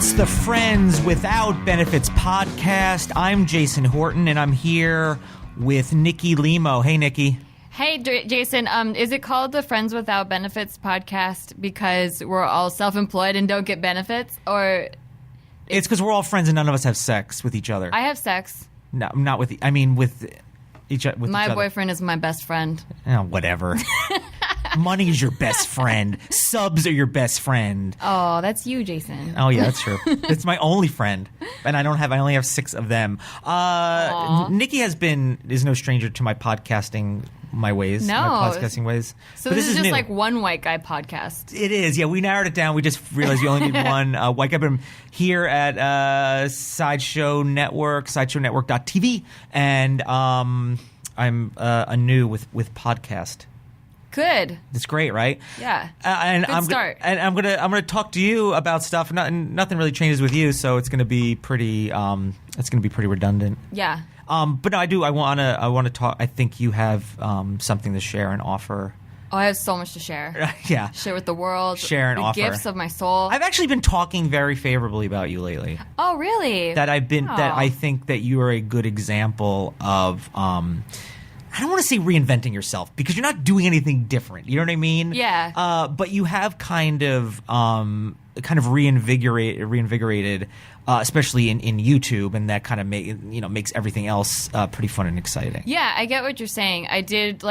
It's the Friends Without Benefits podcast. I'm Jason Horton, and I'm here with NIKKI LIMO. Hey, Nikki. Hey, Jason. Is it called the Friends Without Benefits podcast because we're all self-employed and don't get benefits, or it's because we're all friends and none of us have sex with each other? I have sex. No, not with. I mean, with each other. My boyfriend is my best friend. Oh, whatever. Money is your best friend. Subs are your best friend. Oh, that's you, Jason. Oh, yeah, that's true. It's my only friend, and I only have 6 of them. Nikki is no stranger to my podcasting ways. No. My podcasting ways. So but this is just new. like one white guy podcast. It is, yeah. We narrowed it down. We just realized you only need one white guy. But I'm here at Sideshow Network, sideshownetwork.tv, and I'm anew with podcast. Good. It's great, right? Yeah. Good start. And I'm gonna talk to you about stuff. Nothing really changes with you, so it's gonna be pretty. It's gonna be pretty redundant. Yeah. But no, I want to talk. I think you have something to share and offer. Oh, I have so much to share. Yeah. Share with the world. Share and the offer. Gifts of my soul. I've actually been talking very favorably about you lately. Oh, really? That I think that you are a good example of. I don't want to say reinventing yourself because you're not doing anything different. You know what I mean? Yeah. But you have kind of reinvigorated, especially in YouTube, and that kind of makes everything else pretty fun and exciting. Yeah, I get what you're saying. I did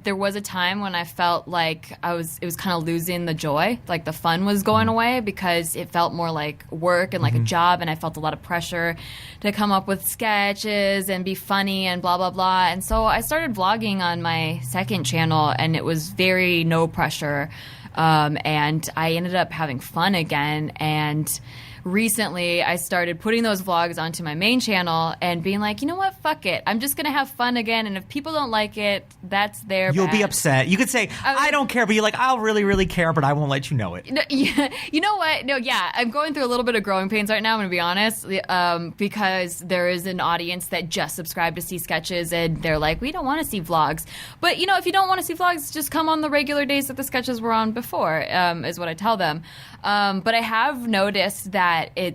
there was a time when I felt like it was kind of losing the joy, like the fun was going away because it felt more like work and like a job, and I felt a lot of pressure to come up with sketches and be funny and blah blah blah. And so I started vlogging on my second channel, and it was very no pressure, and I ended up having fun again. And recently I started putting those vlogs onto my main channel and being like, you know what, fuck it, I'm just gonna have fun again, and if people don't like it, that's their You'll bad. be upset. You could say, I don't care, but you're like, I'll really, really care, but I won't let you know it. You know what? No, yeah, I'm going through a little bit of growing pains right now, I'm gonna be honest, because there is an audience that just subscribed to see sketches, and they're like, we don't want to see vlogs. But if you don't want to see vlogs, just come on the regular days that the sketches were on before, is what I tell them. But I have noticed that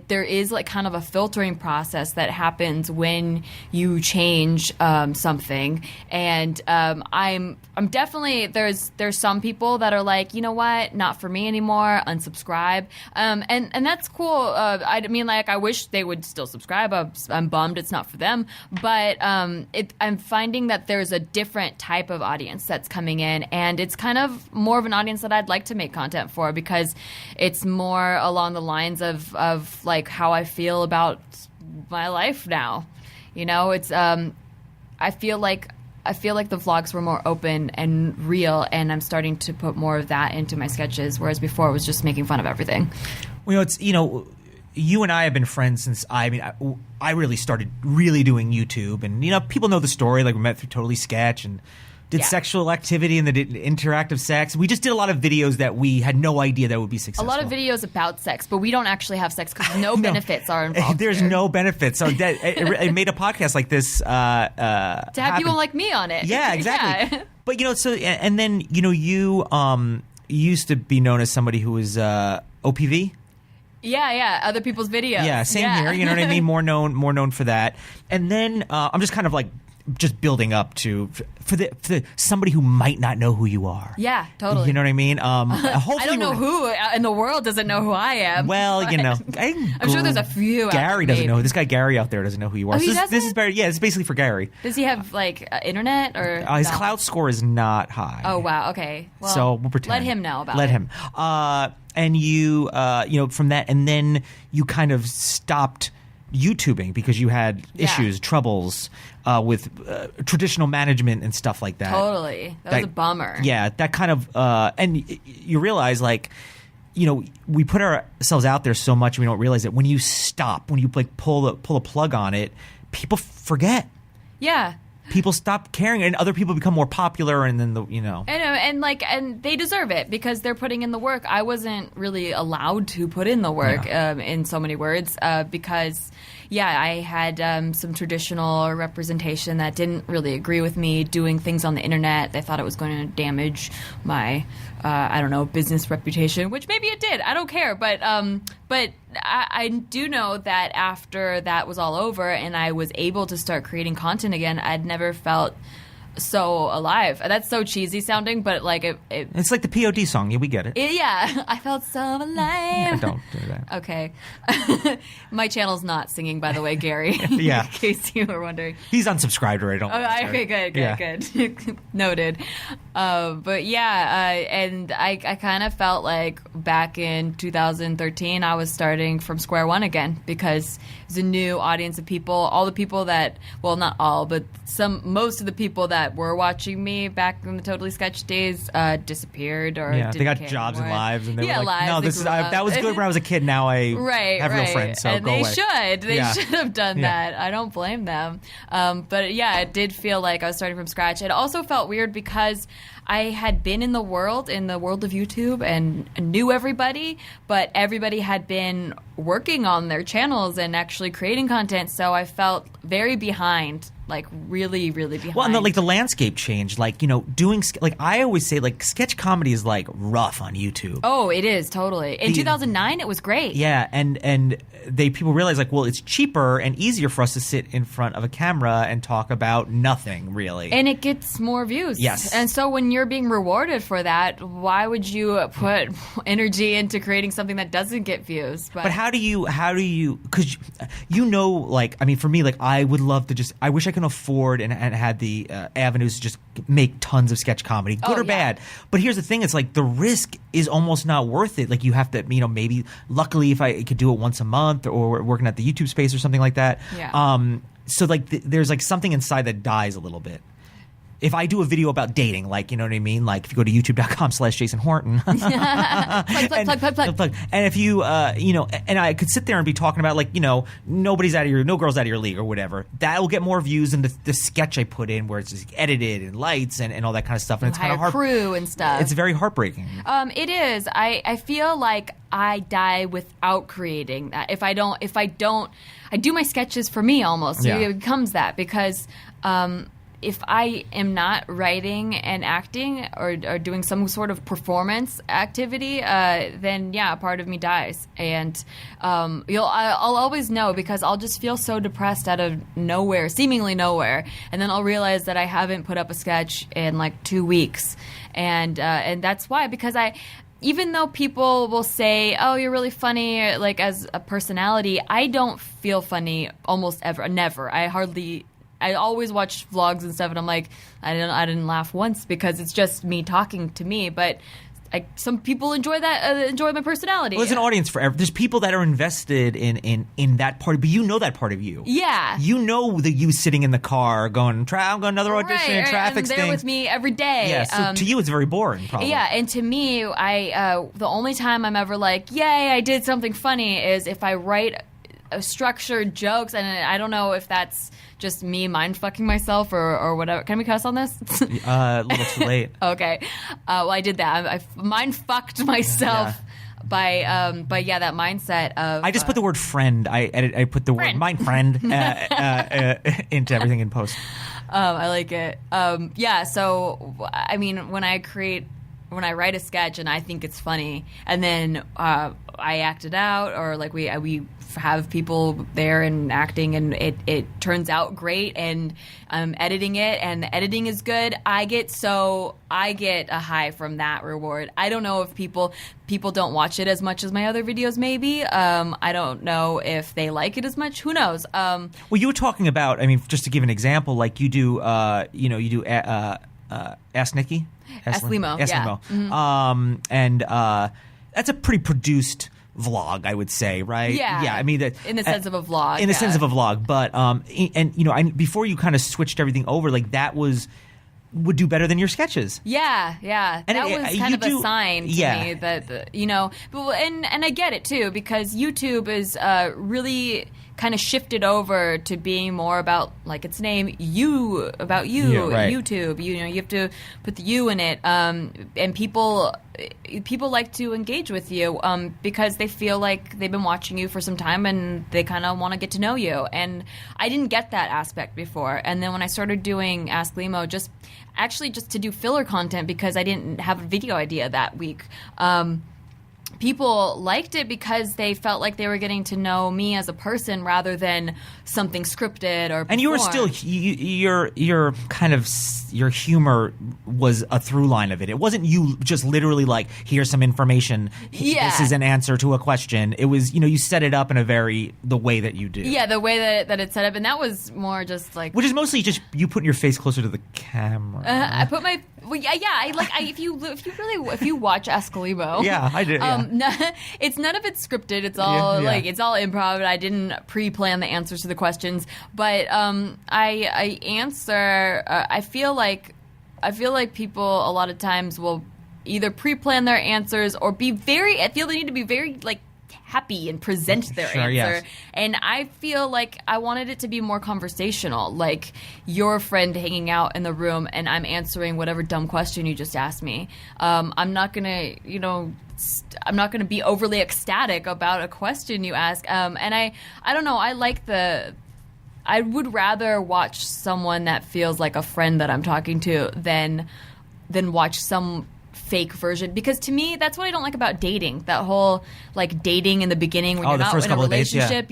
there is like kind of a filtering process that happens when you change something, and I'm definitely there's some people that are like, you know what, not for me anymore, unsubscribe, and that's cool. I mean, like, I wish they would still subscribe. I'm bummed it's not for them, but I'm finding that there's a different type of audience that's coming in, and it's kind of more of an audience that I'd like to make content for because it's more along the lines of like how I feel about my life now. It's I feel like the vlogs were more open and real, and I'm starting to put more of that into my sketches, whereas before it was just making fun of everything. Well, it's you and I have been friends since I really started really doing YouTube, and people know the story. Like, we met through Totally Sketch and did sexual activity and did interactive sex. We just did a lot of videos that we had no idea that would be successful. A lot of videos about sex, but we don't actually have sex because no benefits are involved. There's no benefits. So it made a podcast like this to have people like me on it. Yeah, exactly. Yeah. But and then you used to be known as somebody who was OPV. Yeah, other people's videos. Yeah, same here. You know what I mean? More known for that. And then I'm just kind of like just building up to for somebody who might not know who you are. Yeah, totally. You know what I mean? I don't know who in the world doesn't know who I am. Well, I'm sure there's a few. Gary doesn't know. This guy Gary out there doesn't know who you are. Oh, So he this is very it's basically for Gary. Does he have like internet or his clout score is not high? Oh wow. Okay. Well, so we'll pretend. Let him know about it. Let him. And you from that, and then you kind of stopped YouTubing because you had issues, troubles with traditional management and stuff like that. Totally. That was a bummer. Yeah, that kind of and you realize, like, we put ourselves out there so much, we don't realize that when you stop, when you like pull a plug on it, people forget. Yeah. People stop caring, and other people become more popular, and then I know, and they deserve it because they're putting in the work. I wasn't really allowed to put in the work, in so many words, because I had some traditional representation that didn't really agree with me doing things on the internet. They thought it was going to damage my business reputation, which maybe it did. I don't care, but I do know that after that was all over and I was able to start creating content again, I'd never felt so alive. That's so cheesy sounding, but like it's like the POD song. Yeah, we get it. Yeah, I felt so alive. Yeah, don't do that. Okay. My channel's not singing, by the way, Gary. Yeah. In case you were wondering. He's unsubscribed already. Don't. Okay, good. Noted. But yeah, and I kind of felt like back in 2013, I was starting from square one again because there's a new audience of people. All the people that, well, not all, but most of the people that were watching me back in the Totally Sketch days disappeared or they got care jobs and anymore. lives, and they were like, lives, "No, that was good when I was a kid. Now I have real friends, so and go they away." They should have done that. I don't blame them. But yeah, it did feel like I was starting from scratch. It also felt weird because I had been in the world of YouTube and knew everybody, but everybody had been working on their channels and actually creating content, so I felt very behind. Like really, really behind. Well, and the landscape changed. Like, doing I always say, like, sketch comedy is like rough on YouTube. Oh, it is totally. In 2009, it was great. Yeah, and people realize, like, well, it's cheaper and easier for us to sit in front of a camera and talk about nothing really, and it gets more views. Yes, and so when you're being rewarded for that, why would you put energy into creating something that doesn't get views? But how do you? Because like, I mean, for me, like, I would love to I wish I can afford and had the avenues to just make tons of sketch comedy, good or bad. But here's the thing: it's like the risk is almost not worth it. Like, you have to, maybe. Luckily, if I could do it once a month or working at the YouTube space or something like that. Yeah. So like, there's like something inside that dies a little bit. If I do a video about dating, like, you know what I mean? Like, if you go to youtube.com/Jason Horton. plug. And if you, and I could sit there and be talking about, like, no girl's out of your league or whatever. That will get more views than the sketch I put in where it's just edited and lights and all that kind of stuff. And it's kind of hard. Crew and stuff. It's very heartbreaking. It is. I feel like I die without creating that. If I don't, I do my sketches for me almost. Yeah. It becomes that because, if I am not writing and acting or doing some sort of performance activity, then yeah, a part of me dies, and I'll always know because I'll just feel so depressed out of nowhere, seemingly nowhere, and then I'll realize that I haven't put up a sketch in like 2 weeks, and that's why, because even though people will say, "Oh, you're really funny," like as a personality, I don't feel funny almost ever, never. I always watch vlogs and stuff, and I'm like, I didn't laugh once because it's just me talking to me. But some people enjoy that, enjoy my personality. Well, there's an audience for everything. There's people that are invested in that part, but you know that part of you. Yeah. You know that you sitting in the car going, I'm going another audition, right, traffic and they're with me every day. Yeah, so to you it's very boring, probably. Yeah, and to me, the only time I'm ever like, yay, I did something funny is if I write structured jokes, and I don't know if that's just me mind fucking myself or whatever. Can we cuss on this? A little too late. Okay. Well, I did that. I mind fucked myself. Yeah. By that mindset of I just put the word friend. I put the word mind friend into everything in post. I like it. Yeah. So I mean, when I write a sketch and I think it's funny, and then I act it out, or like we have people there and acting, and it turns out great, and I'm editing it, and the editing is good. I get a high from that reward. I don't know if people don't watch it as much as my other videos. Maybe I don't know if they like it as much. Who knows? Well, you were talking about. I mean, just to give an example, like you do. Ask Nikki. Ask Limo. Ask Limo. Mm-hmm. And that's a pretty produced vlog, I would say, right? Yeah. I mean, in the sense of a vlog. In the sense of a vlog, but before you kind of switched everything over, like that would do better than your sketches. Yeah. And that was kind of a sign to me that and I get it too, because YouTube is really kind of shifted over to being more about, like its name, about you, yeah, right. YouTube. You have to put the you in it, and people like to engage with you because they feel like they've been watching you for some time and they kind of want to get to know you. And I didn't get that aspect before. And then when I started doing Ask Limo, just to do filler content because I didn't have a video idea that week. people liked it because they felt like they were getting to know me as a person rather than something scripted or. And you were still your kind of your humor was a through line of it. It wasn't you just literally like, here's some information. Yeah. This is an answer to a question. It was, you set it up in the way that you do. Yeah, the way that it's set up, and that was more just like, which is mostly just you putting your face closer to the camera. I put my if you watch Escalimo, yeah, I did. Yeah. It's none of it's scripted. It's all it's all improv. I didn't pre-plan the answers to the questions, but I answer. I feel like people a lot of times will either pre-plan their answers or I feel they need to be very like happy and present their answer. Yes. And I feel like I wanted it to be more conversational, like your friend hanging out in the room and I'm answering whatever dumb question you just asked me. I'm not gonna, I'm not gonna be overly ecstatic about a question you ask. And I don't know. I would rather watch someone that feels like a friend that I'm talking to than watch some fake version, because to me that's what I don't like about dating. That whole like dating in the beginning when you're not in a relationship,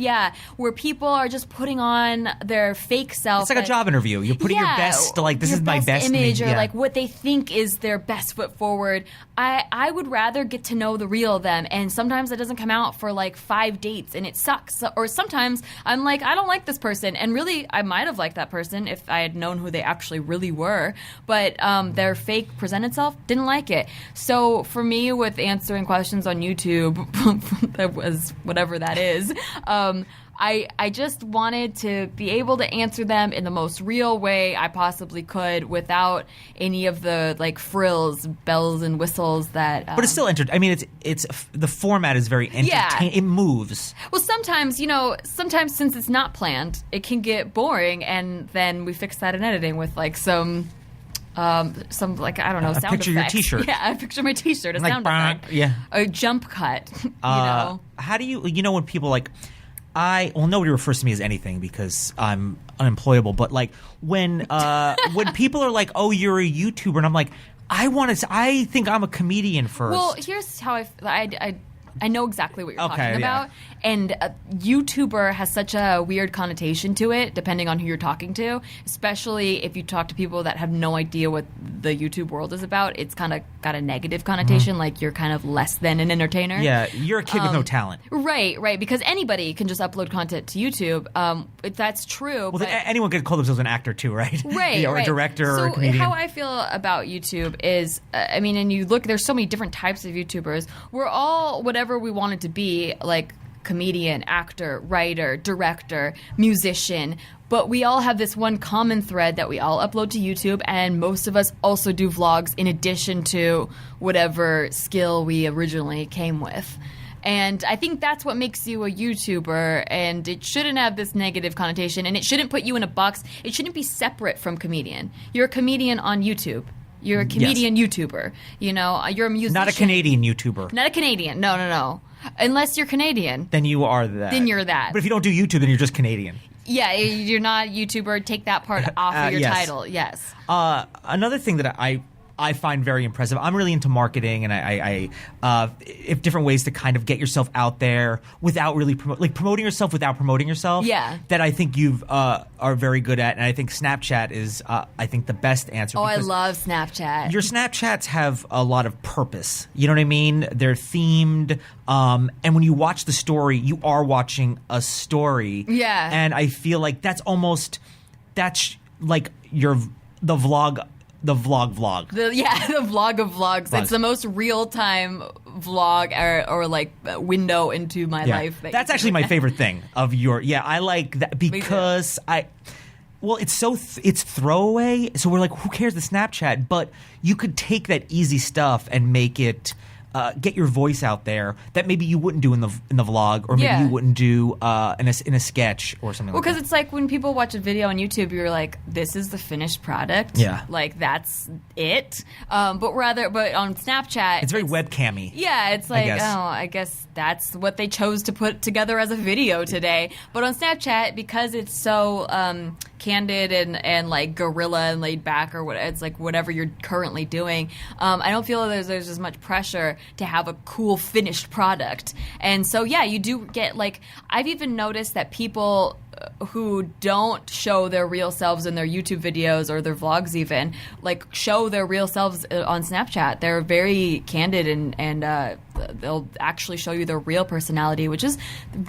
where people are just putting on their fake self. It's like a job interview. You're putting your best, like this is my best image, or like what they think is their best foot forward. I would rather get to know the real them, and sometimes it doesn't come out for like 5 dates and it sucks. Or sometimes I'm like, I don't like this person, and really I might have liked that person if I had known who they actually really were, but their fake presented self, didn't like it. So for me, with answering questions on YouTube, that was whatever that is, I just wanted to be able to answer them in the most real way I possibly could without any of the like frills, bells, and whistles that. But it's still I mean, it's the format is very entertaining. Yeah. It moves. Well, sometimes since it's not planned, it can get boring, and then we fix that in editing with like some like, I don't know, sound picture effects. Your T-shirt. Yeah, I picture my T-shirt, a like, sound effect. Yeah. A jump cut, How do you when people like, nobody refers to me as anything because I'm unemployable, but like when people are like, oh, you're a YouTuber, and I'm like, I think I'm a comedian first. Well, here's how I know exactly what you're talking about. And YouTuber has such a weird connotation to it, depending on who you're talking to. Especially if you talk to people that have no idea what the YouTube world is about. It's kind of got a negative connotation, like you're kind of less than an entertainer. Yeah, you're a kid with no talent. Right. Because anybody can just upload content to YouTube. That's true. Well, anyone could call themselves an actor too, right? Right. Or a director or a comedian. How I feel about YouTube is, and you look, there's so many different types of YouTubers. We're all whatever we wanted to be, like comedian, actor, writer, director, musician, but we all have this one common thread that we all upload to YouTube, and most of us also do vlogs in addition to whatever skill we originally came with. And I think that's what makes you a YouTuber, and it shouldn't have this negative connotation, and it shouldn't put you in a box. It shouldn't be separate from comedian. You're a comedian on YouTube. You're a comedian YouTuber. You're a musician. Not a Canadian YouTuber. Not a Canadian. No. Unless you're Canadian. Then you are that. Then you're that. But if you don't do YouTube, then you're just Canadian. Yeah, you're not a YouTuber. Take that part off of your title. Yes. Another thing that I find very impressive. I'm really into marketing, and I if different ways to kind of get yourself out there without really promoting yourself without promoting yourself. Yeah. That I think you've are very good at, and I think Snapchat is I think the best answer. Oh, I love Snapchat. Your Snapchats have a lot of purpose. You know what I mean? They're themed, and when you watch the story, you are watching a story. Yeah. And I feel like that's like the vlog. The vlog. The vlog of vlogs. It's the most real-time vlog or like window into my life. That's actually my favorite thing of your. Yeah, I like that because it's throwaway. So we're like, who cares the Snapchat? But you could take that easy stuff and make it. Get your voice out there that maybe you wouldn't do in the vlog, or maybe you wouldn't do in a sketch or something. Well, because it's like when people watch a video on YouTube, you're like, "This is the finished product." Yeah, like that's it. But on Snapchat, it's very webcammy. Yeah, it's like, I guess that's what they chose to put together as a video today. But on Snapchat, because it's so candid and like guerrilla and laid back, or what it's like whatever you're currently doing. I don't feel there's as much pressure to have a cool finished product. And so yeah, you do get like, I've even noticed that people who don't show their real selves in their YouTube videos or their vlogs even, like show their real selves on Snapchat. They're very candid and they'll actually show you their real personality, which is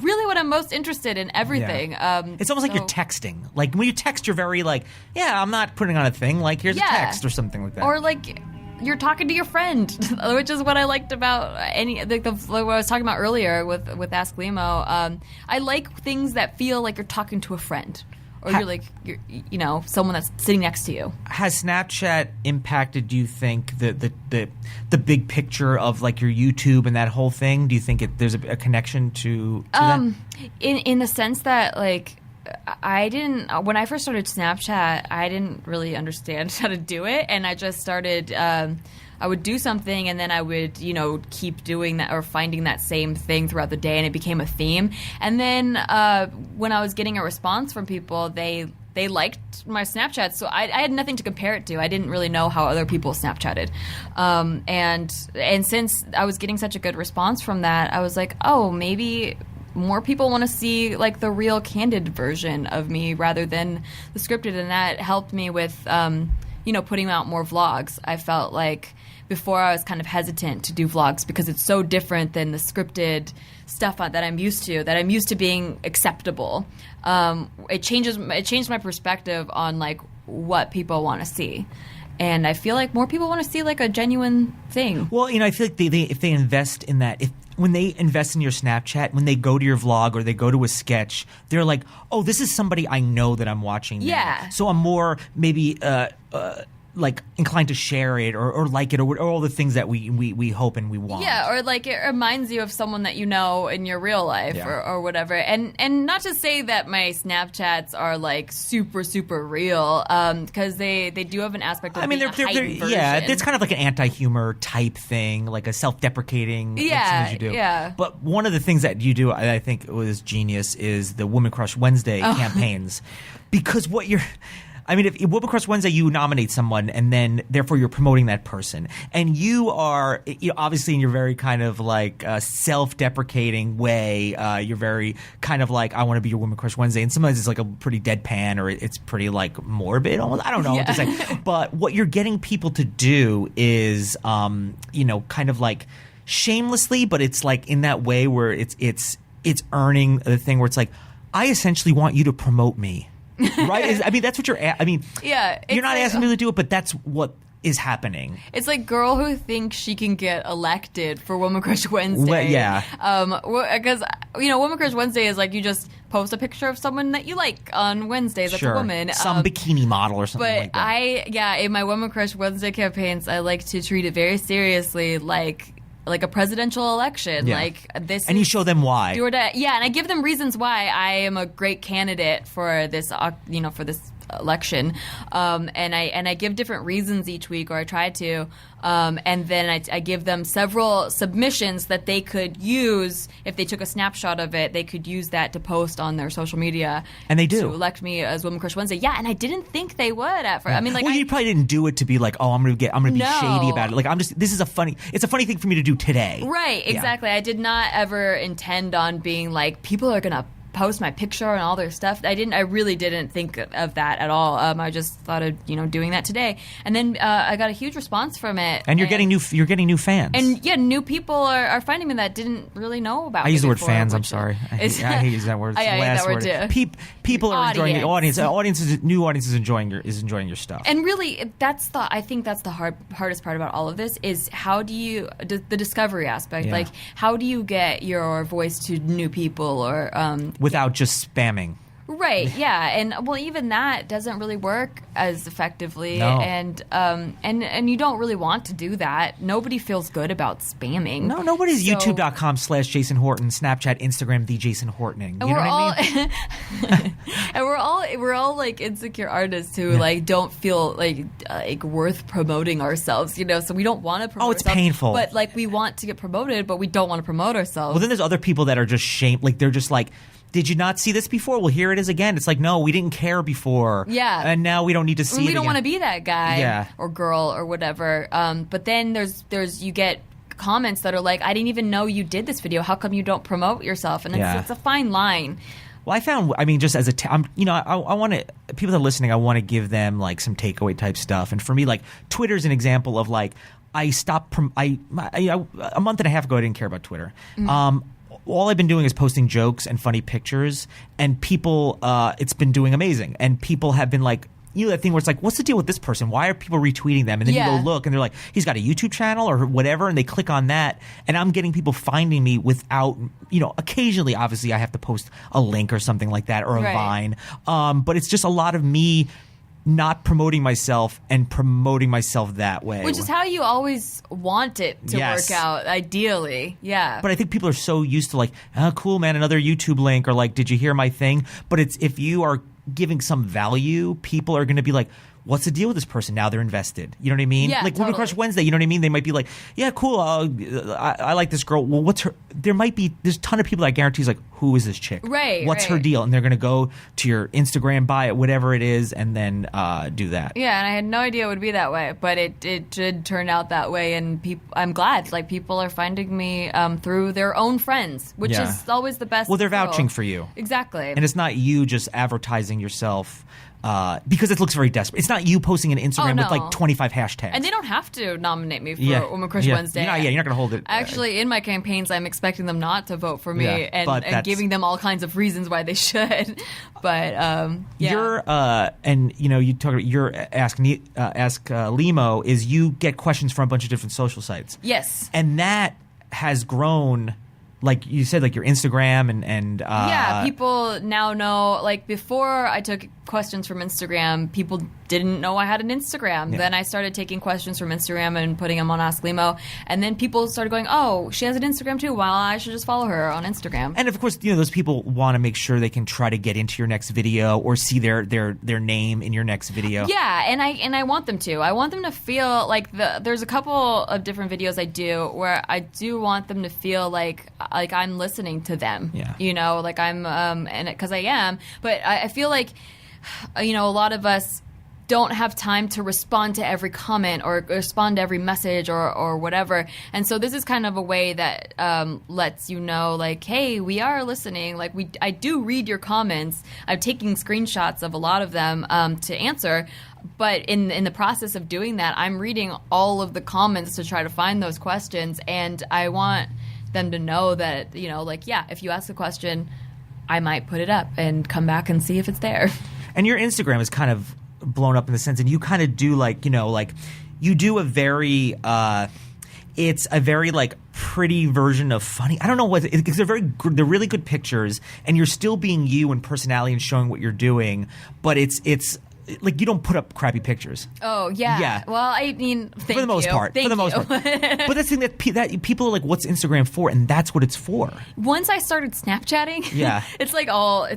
really what I'm most interested in everything. Yeah. It's almost like you're texting. Like when you text, you're very like, yeah, I'm not putting on a thing. Like here's a text or something like that. Or like you're talking to your friend, which is what I liked about like what I was talking about earlier with Ask Limo. I like things that feel like you're talking to a friend, or you're you know, someone that's sitting next to you. Has Snapchat impacted, do you think, the big picture of like your YouTube and that whole thing? Do you think there's a connection to that? In the sense that like, I didn't, when I first started Snapchat, I didn't really understand how to do it, and I just started, I would do something and then I would, you know, keep doing that or finding that same thing throughout the day, and it became a theme. And then when I was getting a response from people, they liked my Snapchat, so I had nothing to compare it to. I didn't really know how other people Snapchatted. And since I was getting such a good response from that, I was like, oh, maybe more people want to see like the real candid version of me rather than the scripted, and that helped me with you know, putting out more vlogs. I felt like before I was kind of hesitant to do vlogs because it's so different than the scripted stuff that I'm used to being acceptable. It changed my perspective on like what people want to see. And I feel like more people want to see like a genuine thing. Well, you know, I feel like if they invest in that, when they invest in your Snapchat, when they go to your vlog or they go to a sketch, they're like, oh, this is somebody I know that I'm watching now. Yeah. So I'm more maybe like inclined to share it or like it or all the things that we hope and we want. Yeah, or like it reminds you of someone that you know in your real life or whatever. And not to say that my Snapchats are like super, super real, because they do have an aspect of being a heightened version. Yeah, it's kind of like an anti-humor type thing, like a self-deprecating thing that you do. Yeah. But one of the things that you do, I think was genius, is the Women Crush Wednesday campaigns. Because if Women Crush Wednesday, you nominate someone, and then therefore you're promoting that person, and you are, you know, obviously in your very kind of like self-deprecating way. You're very kind of like, I want to be your Women Crush Wednesday, and sometimes it's like a pretty deadpan or it's pretty like morbid. Almost. I don't know what to say. But what you're getting people to do is, you know, kind of like shamelessly, but it's like in that way where it's earning the thing where it's like, I essentially want you to promote me. Right? I mean, that's what you're you're not asking me to do it, but that's what is happening. It's like girl who thinks she can get elected for Woman Crush Wednesday. Because, you know, Woman Crush Wednesday is like you just post a picture of someone that you like on Wednesdays. That's a woman. Some bikini model or something like that. But in my Woman Crush Wednesday campaigns, I like to treat it very seriously, like a presidential election. Like this, and you show them why. And I give them reasons why I am a great candidate for this, you know, for this election. And I give different reasons each week, or I try to. And then I give them several submissions that they could use if they took a snapshot of it. They could use that to post on their social media. And they do. To elect me as Woman Crush Wednesday. Yeah, and I didn't think they would at first. I mean, like, you probably didn't do it to be like, oh, I'm gonna be shady about it. Like, it's a funny thing for me to do today. Right, exactly. I did not ever intend on being like, people are gonna post my picture and all their stuff. I really didn't think of that at all. I just thought of, you know, doing that today, and then I got a huge response from it. And you're getting new fans. And new people are finding me that didn't really know about. I use the word before, fans. I'm sorry. I hate using that word. It's the last word too. People are enjoying it. New audience is enjoying your stuff. And really, I think that's the hardest part about all of this is how do you the discovery aspect. Like, how do you get your voice to new people or without just spamming. Right, yeah. And well, even that doesn't really work as effectively. No. And you don't really want to do that. Nobody feels good about spamming. No, nobody's youtube.com/Jason Horton, Snapchat, Instagram, the Jason Hortoning. You know what I mean? And we're all like insecure artists who like don't feel like worth promoting ourselves, you know, so we don't want to promote ourselves. Painful. But like we want to get promoted, but we don't want to promote ourselves. Well, then there's other people that are just they're just like, did you not see this before? Well, here it is again. It's like, no, we didn't care before. Yeah. And now we don't need to see it We don't again. want to be that guy or girl or whatever. But then you get comments that are like, I didn't even know you did this video. How come you don't promote yourself? And it's a fine line. Well, I mean, just as I want to, people that are listening, I want to give them like some takeaway type stuff. And for me, like, Twitter's an example of like, I stopped, a month and a half ago, I didn't care about Twitter. All I've been doing is posting jokes and funny pictures, and people, it's been doing amazing. And people have been like, that thing where it's like, what's the deal with this person? Why are people retweeting them? And then you go look, and they're like, he's got a YouTube channel or whatever, and they click on that. And I'm getting people finding me without, occasionally, obviously, I have to post a link or something like that, or a Vine. But it's just a lot of me not promoting myself and promoting myself that way. Which is how you always want it to work out, ideally. Yeah. But I think people are so used to like, oh, cool, man, another YouTube link, or like, did you hear my thing? But it's, if you are giving some value, people are going to be like, what's the deal with this person? Now they're invested. You know what I mean? Yeah, like Women Crush Wednesday, you know what I mean? They might be like, yeah, cool. I like this girl. Well, what's her? There's a ton of people that I guarantee is like, who is this chick? Right. What's her deal? And they're going to go to your Instagram, buy it, whatever it is, and then do that. Yeah, and I had no idea it would be that way, but it did turn out that way. And I'm glad. Like, people are finding me through their own friends, which is always the best. Well, they're vouching for you. Exactly. And it's not you just advertising yourself. Because it looks very desperate. It's not you posting an Instagram with like 25 hashtags. And they don't have to nominate me for Women Crush Wednesday. You're not going to hold it. Actually, in my campaigns, I'm expecting them not to vote for me and giving them all kinds of reasons why they should. But you're you talk about your Ask Limo is you get questions from a bunch of different social sites. Yes, and that has grown. Like you said, like your Instagram and people now know. Like, before I took questions from Instagram, people didn't know I had an Instagram. Yeah. Then I started taking questions from Instagram and putting them on Ask Limo, and then people started going, "Oh, she has an Instagram too. Well, I should just follow her on Instagram." And of course, those people want to make sure they can try to get into your next video or see their name in your next video. Yeah, and I want them to. I want them to feel like there's a couple of different videos I do where I do want them to feel like I'm listening to them. Yeah. Like I'm and because I am, but I feel like a lot of us don't have time to respond to every comment or respond to every message or whatever. And so this is kind of a way that lets you know, like, hey, we are listening. Like, I do read your comments. I'm taking screenshots of a lot of them to answer. But in the process of doing that, I'm reading all of the comments to try to find those questions. And I want them to know that, if you ask a question, I might put it up and come back and see if it's there. And your Instagram is kind of blown up in the sense, and you kind of do you do a very it's a very like pretty version of funny. I don't know what, because they're really good pictures, and you're still being you and personality and showing what you're doing, but it's like you don't put up crappy pictures. Oh yeah. Yeah. Well, I mean, for the most part. But that's the thing that people are like, "What's Instagram for?" And that's what it's for. Once I started Snapchatting, it's like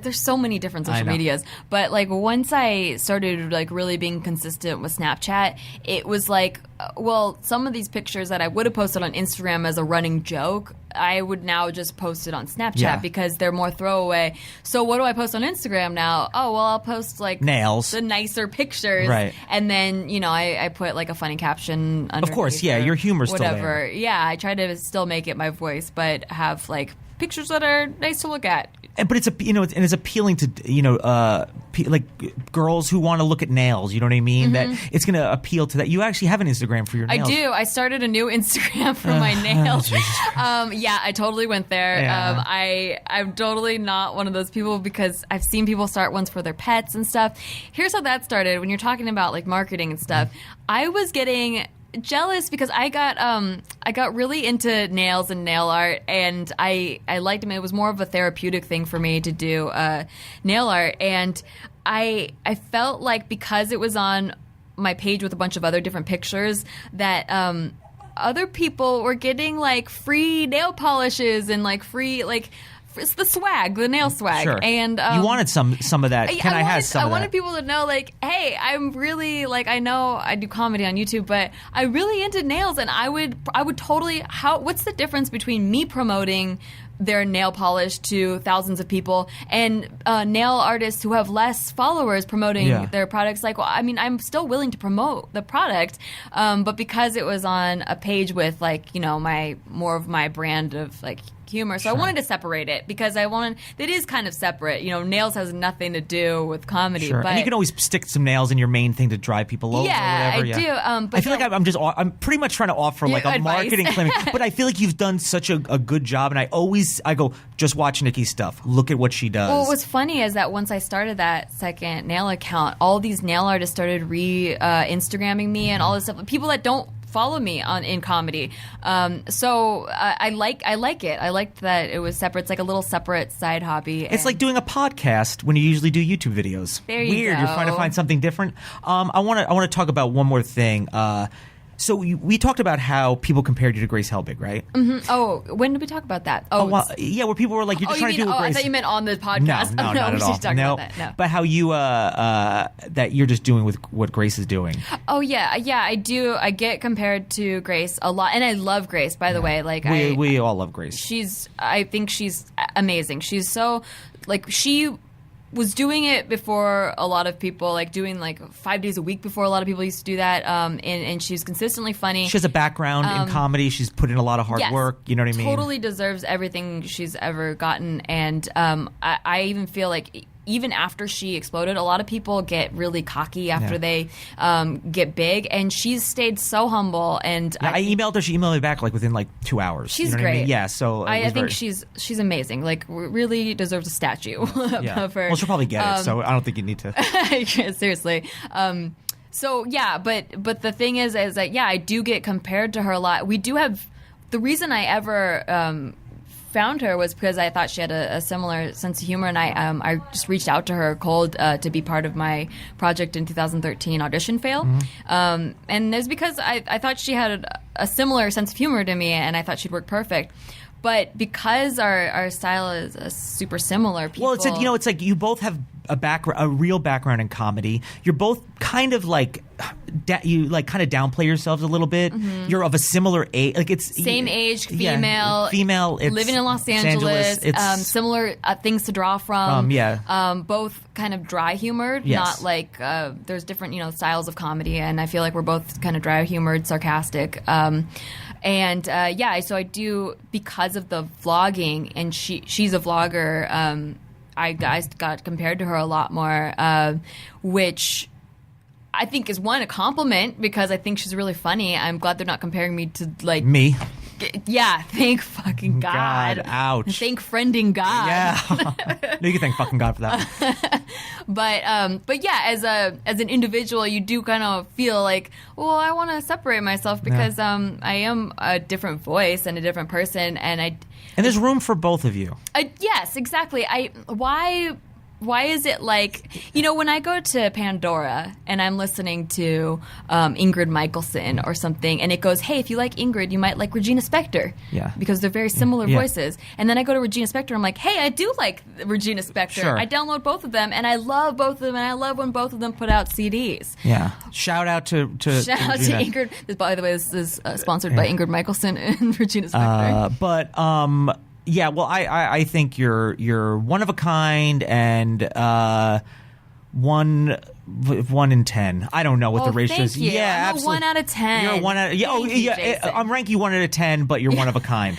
there's so many different social medias. But like once I started like really being consistent with Snapchat, it was like, some of these pictures that I would have posted on Instagram as a running joke, I would now just post it on Snapchat because they're more throwaway. So what do I post on Instagram now? Oh, well, I'll post like nails, the nicer pictures, right? And then I put like a funny caption underneath. Of course, your humor's still there. Yeah, I try to still make it my voice, but have like pictures that are nice to look at. But it's it's appealing to like girls who want to look at nails. You know what I mean? Mm-hmm. That it's going to appeal to that. You actually have an Instagram for your nails. I do. I started a new Instagram for my nails. I totally went there. Yeah. I'm totally not one of those people because I've seen people start ones for their pets and stuff. Here's how that started. When you're talking about like marketing and stuff, I was getting jealous because I got really into nails and nail art, and I liked them. It was more of a therapeutic thing for me to do nail art, and I felt like because it was on my page with a bunch of other different pictures that other people were getting like free nail polishes and like free it's the swag, the nail swag. Sure. And you wanted some of that. I have some of that? I wanted people to know, like, hey, I'm really, like, I know I do comedy on YouTube, but I'm really into nails, and I would totally, what's the difference between me promoting their nail polish to thousands of people and nail artists who have less followers promoting their products? Like, well, I mean, I'm still willing to promote the product, but because it was on a page with, like, you know, more of my brand of, like, humor. So I wanted to separate it because it is kind of separate. You know, nails has nothing to do with comedy. Sure. But and you can always stick some nails in your main thing to drive people over or whatever. I do. But I feel like I'm pretty much trying to offer like a advice. marketing clinic, but I feel like you've done such a good job, and I go, just watch Nikki's stuff. Look at what she does. Well, what's funny is that once I started that second nail account, all these nail artists started Instagramming me and all this stuff. People that don't follow me in comedy. So I like it. I liked that it was separate. It's like a little separate side hobby. It's like doing a podcast when you usually do YouTube videos. There you Weird. go. You're trying to find something different. I want to talk about one more thing. So we talked about how people compared you to Grace Helbig, right? Mm-hmm. Oh, when did we talk about that? Where people were like, "You're just trying to do with Grace." I thought you meant on the podcast. No, not at all. Talk about that. No. But how you that you're just doing with what Grace is doing. Oh yeah, I do. I get compared to Grace a lot, and I love Grace. By the way, like we all love Grace. I think she's amazing. She's so, like, she was doing it before a lot of people, like doing like 5 days a week before a lot of people used to do that. And she's consistently funny. She has a background in comedy. She's put in a lot of hard work. You know what I mean? Totally deserves everything she's ever gotten. And I even feel like even after she exploded, a lot of people get really cocky after they get big, and she's stayed so humble. And I emailed her; she emailed me back like within like 2 hours. She's you know great. What I mean? Yeah, so I think she's amazing. Like, really deserves a statue of her. Well, she'll probably get it, so I don't think you need to. Seriously. So yeah, but the thing is that I do get compared to her a lot. We do have the reason I ever found her was because I thought she had a similar sense of humor, and I just reached out to her cold to be part of my project in 2013 audition fail. And it was because I thought she had a similar sense of humor to me, and I thought she'd work perfect. But because our style is super similar, people... Well, it's like you both have a real background in comedy. You're both kind of like you like kind of downplay yourselves a little bit. Mm-hmm. You're of a similar age, like it's same age, female, it's living in Los Angeles. Similar things to draw from. Both kind of dry humored, not like there's different styles of comedy, and I feel like we're both kind of dry humored, sarcastic. So I do, because of the vlogging, and she's a vlogger. I got compared to her a lot more, which I think is a compliment, because I think she's really funny. I'm glad they're not comparing me to like me. Yeah, thank fucking God. Ouch. Thank friending God. Yeah. No, you can thank fucking God for that. But yeah, as an individual, you do kind of feel like, well, I want to separate myself because I am a different voice and a different person, and there's room for both of you. Yes, exactly. Why is it like, when I go to Pandora and I'm listening to Ingrid Michaelson or something, and it goes, hey, if you like Ingrid, you might like Regina Spektor. Yeah. Because they're very similar voices. And then I go to Regina Spektor, I'm like, hey, I do like Regina Spektor. Sure. I download both of them, and I love both of them, and I love when both of them put out CDs. Yeah. Shout out to Ingrid. By the way, this is sponsored by Ingrid Michaelson and Regina Spektor. Yeah, well, I think you're one of a kind, and 1 in 10. I don't know what the ratio is. Thank you. Yeah, I'm absolutely. a 1 out of 10. You're a 1 out of Jason. I'm ranking you 1 out of 10, but you're one of a kind.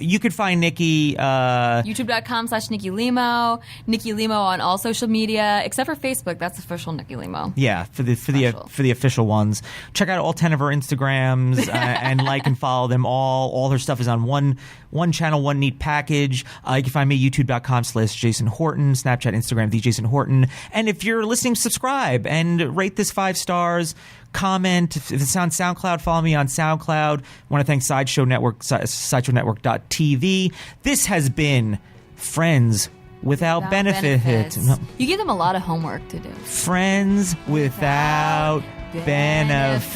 You could find Nikki YouTube.com/Nikki Limo. Nikki Limo on all social media except for Facebook. That's official Nikki Limo. Yeah, for the official ones. Check out all 10 of her Instagrams and like and follow them all. All her stuff is on one channel, one neat package. You can find me youtube.com/Jason Horton, Snapchat, Instagram, Jason Horton. And if you're listening, subscribe and rate this 5 stars. Comment. If it's on SoundCloud, follow me on SoundCloud. I want to thank Sideshow Network, SideshowNetwork.tv. This has been Friends Without Benefit. No. You give them a lot of homework to do. Friends Without Benefits.